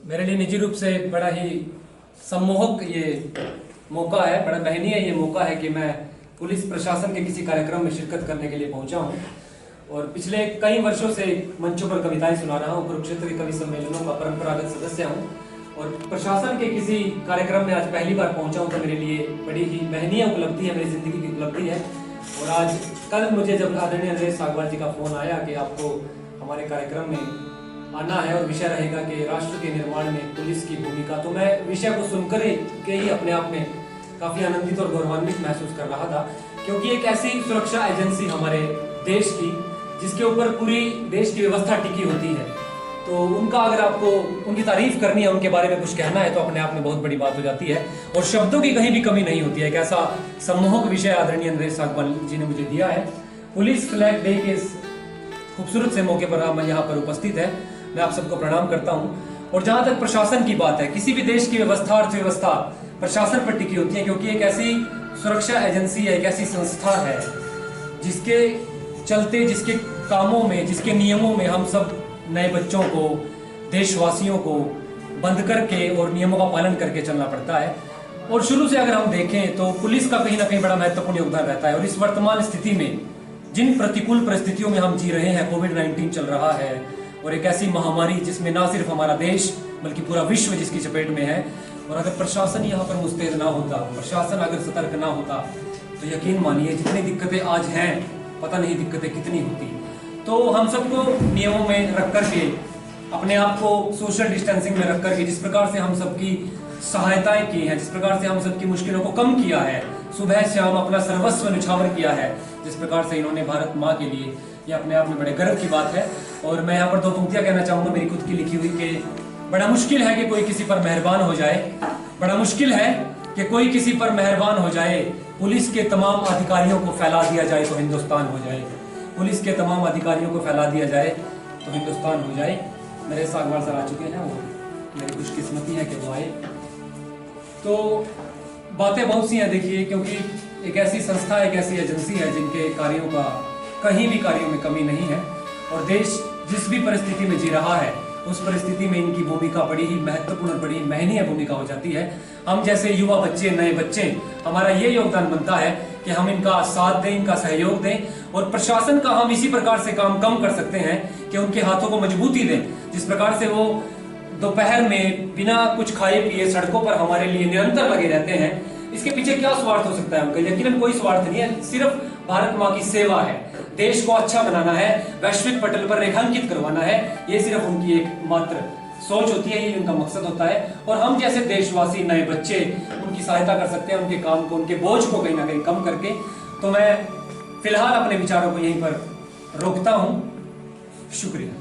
मेरे लिए निजी रूप से बड़ा ही सम्मोहक ये मौका है, बड़ा महनीय ये मौका है कि मैं पुलिस प्रशासन के किसी कार्यक्रम में शिरकत करने के लिए पहुंचा हूं और पिछले कई वर्षों से मंचों पर कविताएं सुना रहा हूं। कुरुक्षेत्र के कवि सम्मेलनों का परंपरागत सदस्य हूं और प्रशासन के किसी कार्यक्रम में आज पहली बार पहुंचा हूं तो मेरे लिए बड़ी ही महनीय उपलब्धि है, मेरी जिंदगी की उपलब्धि है। और आज कल मुझे जब आदरणीय नरेश सागवान जी का फोन आया कि आपको हमारे कार्यक्रम में आना है और विषय रहेगा कि राष्ट्र के निर्माण में पुलिस की भूमिका, तो मैं विषय को सुनकर के ही अपने आप में काफी आनंदित और गौरवान्वित महसूस कर रहा था, क्योंकि एक ऐसी सुरक्षा एजेंसी हमारे देश की जिसके ऊपर पूरी देश की व्यवस्था टिकी होती है, तो उनका अगर आपको उनकी तारीफ करनी है, उनके बारे में कुछ कहना है तो अपने आप में बहुत बड़ी बात हो जाती है और शब्दों की कहीं भी कमी नहीं होती है। एक ऐसा सम्मोहक विषय आदरणीय नरेश सागवान जी ने मुझे दिया है। पुलिस फ्लैग डे के इस खूबसूरत से मौके पर हम यहाँ पर उपस्थित है, मैं आप सबको प्रणाम करता हूँ। और जहां तक प्रशासन की बात है, किसी भी देश की व्यवस्था अर्थव्यवस्था प्रशासन पर टिकी होती है, क्योंकि एक ऐसी सुरक्षा एजेंसी है, एक ऐसी संस्था है जिसके चलते, जिसके कामों में, जिसके नियमों में हम सब नए बच्चों को, देशवासियों को बंद करके और नियमों का पालन करके चलना पड़ता है। और शुरू से अगर हम देखें तो पुलिस का कहीं ना कहीं बड़ा महत्वपूर्ण योगदान रहता है। और इस वर्तमान स्थिति में जिन प्रतिकूल परिस्थितियों में हम जी रहे हैं, कोविड-19 चल रहा है और एक ऐसी महामारी जिसमें ना सिर्फ हमारा देश बल्कि पूरा विश्व जिसकी चपेट में है, और अगर प्रशासन यहाँ पर मुस्तैद ना होता, प्रशासन अगर सतर्क ना होता, तो यकीन मानिए जितनी दिक्कतें आज हैं, पता नहीं दिक्कतें कितनी होती। तो हम सबको नियमों में रख करके, अपने आप को सोशल डिस्टेंसिंग में रख करके, जिस प्रकार से हम सबकी सहायताएं की हैं, जिस प्रकार से हम सबकी मुश्किलों को कम किया है, सुबह शाम अपना सर्वस्व निछावर किया है, जिस प्रकार से इन्होंने भारत माँ के लिए, ये अपने आप में बड़े गर्व की बात है। और मैं यहाँ पर दो पंक्तियां कहना चाहूंगा मेरी खुद की लिखी हुई कि बड़ा मुश्किल है कि कोई किसी पर मेहरबान हो जाए, बड़ा मुश्किल है कि कोई किसी पर मेहरबान हो जाए, पुलिस के तमाम अधिकारियों को फैला दिया जाए तो हिंदुस्तान हो जाए, पुलिस के तमाम अधिकारियों को फैला दिया जाए तो हिंदुस्तान हो जाए। मेरे सागवान सर आ चुके हैं, वो मेरी खुशकिस्मती है कि वो आए। तो बातें बहुत सी हैं देखिए, क्योंकि एक ऐसी संस्था, एक ऐसी एजेंसी है जिनके कार्यों का कहीं भी कार्यों में कमी नहीं है और देश जिस भी परिस्थिति में जी रहा है उस परिस्थिति में इनकी भूमिका बड़ी ही महत्वपूर्ण, बड़ी महनीय भूमिका हो जाती है। हम जैसे युवा बच्चे, नए बच्चे, हमारा ये योगदान बनता है कि हम इनका साथ दें, इनका सहयोग दें और प्रशासन का हम इसी प्रकार से काम कम कर सकते हैं कि उनके हाथों को मजबूती दें। जिस प्रकार से वो दोपहर में बिना कुछ खाए पिए सड़कों पर हमारे लिए निरंतर लगे रहते हैं, इसके पीछे क्या स्वार्थ हो सकता है उनका? यकीनन कोई स्वार्थ नहीं है, सिर्फ भारत माँ की सेवा है, देश को अच्छा बनाना है, वैश्विक पटल पर रेखांकित करवाना है, ये सिर्फ उनकी एक मात्र सोच होती है, ये उनका मकसद होता है। और हम जैसे देशवासी, नए बच्चे उनकी सहायता कर सकते हैं, उनके काम को, उनके बोझ को कहीं ना कहीं कम करके। तो मैं फिलहाल अपने विचारों को यहीं पर रोकता हूं। शुक्रिया।